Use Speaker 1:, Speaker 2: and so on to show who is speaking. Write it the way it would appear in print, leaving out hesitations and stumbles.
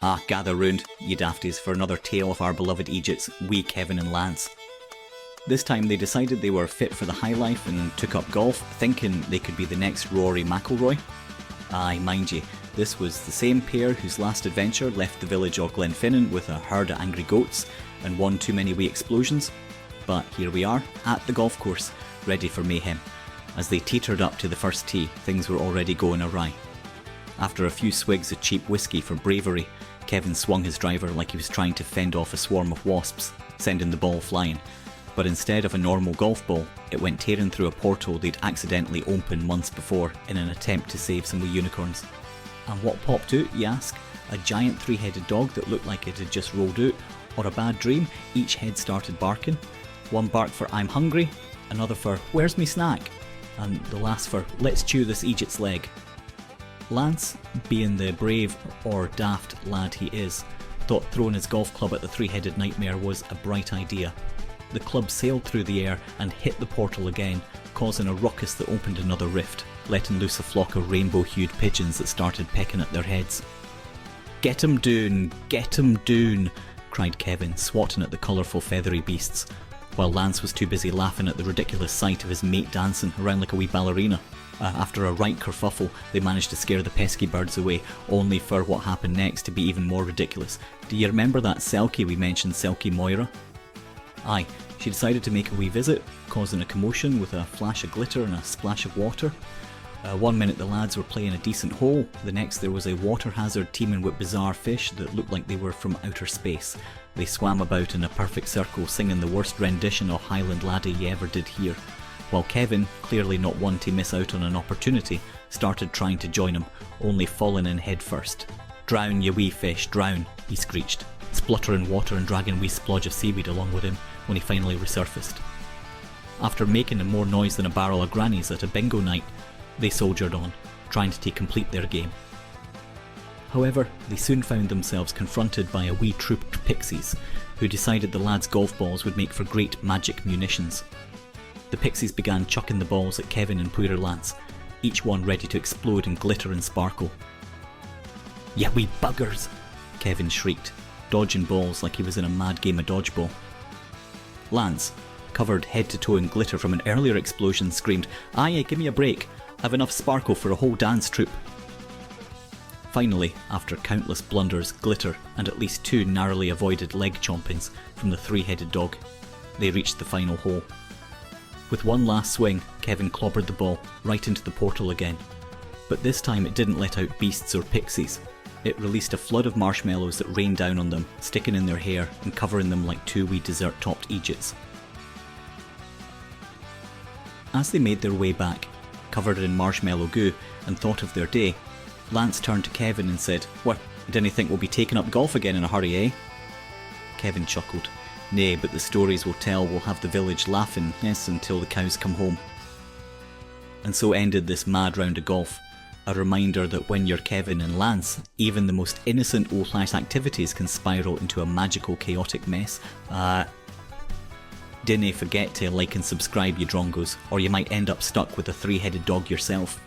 Speaker 1: Ah, gather round, ye dafties, for another tale of our beloved Egypts, we Kevin and Lance. This time they decided they were fit for the high life and took up golf, thinking they could be the next Rory McIlroy. Aye, mind ye, this was the same pair whose last adventure left the village of Glenfinnan with a herd of angry goats and one too many wee explosions. But here we are, at the golf course, ready for mayhem. As they teetered up to the first tee, things were already going awry. After a few swigs of cheap whiskey for bravery, Kevin swung his driver like he was trying to fend off a swarm of wasps, sending the ball flying. But instead of a normal golf ball, it went tearing through a portal they'd accidentally opened months before in an attempt to save some wee unicorns. And what popped out, you ask? A giant three-headed dog that looked like it had just rolled out, or a bad dream? Each head started barking. One barked for "I'm hungry", another for "Where's me snack?" and the last for "Let's chew this Egypt's leg". Lance, being the brave or daft lad he is, thought throwing his golf club at the three-headed nightmare was a bright idea. The club sailed through the air and hit the portal again, causing a ruckus that opened another rift, letting loose a flock of rainbow-hued pigeons that started pecking at their heads. "Get 'em doon! Get 'em doon!" cried Kevin, swatting at the colourful feathery beasts, while Lance was too busy laughing at the ridiculous sight of his mate dancing around like a wee ballerina. After a right kerfuffle, they managed to scare the pesky birds away, only for what happened next to be even more ridiculous. Do you remember that Selkie we mentioned, Selkie Moira? Aye, she decided to make a wee visit, causing a commotion with a flash of glitter and a splash of water. One minute the lads were playing a decent hole, the next there was a water hazard teeming with bizarre fish that looked like they were from outer space. They swam about in a perfect circle, singing the worst rendition of Highland Laddie you ever did hear, while Kevin, clearly not one to miss out on an opportunity, started trying to join him, only falling in head first. "Drown, you wee fish, drown," he screeched, spluttering water and dragging a wee splodge of seaweed along with him when he finally resurfaced. After making more noise than a barrel of grannies at a bingo night, they soldiered on, trying to complete their game. However, they soon found themselves confronted by a wee troop of pixies, who decided the lads' golf balls would make for great magic munitions. The pixies began chucking the balls at Kevin and poor Lance, each one ready to explode in glitter and sparkle. "Ya wee buggers!" Kevin shrieked, dodging balls like he was in a mad game of dodgeball. Lance, covered head to toe in glitter from an earlier explosion, screamed, "Aye, give me a break, I've enough sparkle for a whole dance troupe." Finally, after countless blunders, glitter, and at least two narrowly avoided leg chompings from the three-headed dog, they reached the final hole. With one last swing, Kevin clobbered the ball right into the portal again. But this time it didn't let out beasts or pixies. It released a flood of marshmallows that rained down on them, sticking in their hair and covering them like two wee dessert-topped Egypts. As they made their way back, covered in marshmallow goo, and thought of their day, Lance turned to Kevin and said, "What, I didn't think we'll be taking up golf again in a hurry, eh?" Kevin chuckled. "Nay, but the stories we'll tell will have the village laughing, yes, until the cows come home." And so ended this mad round of golf, a reminder that when you're Kevin and Lance, even the most innocent old-flash activities can spiral into a magical, chaotic mess. Dinna forget to like and subscribe, you drongos, or you might end up stuck with a three-headed dog yourself.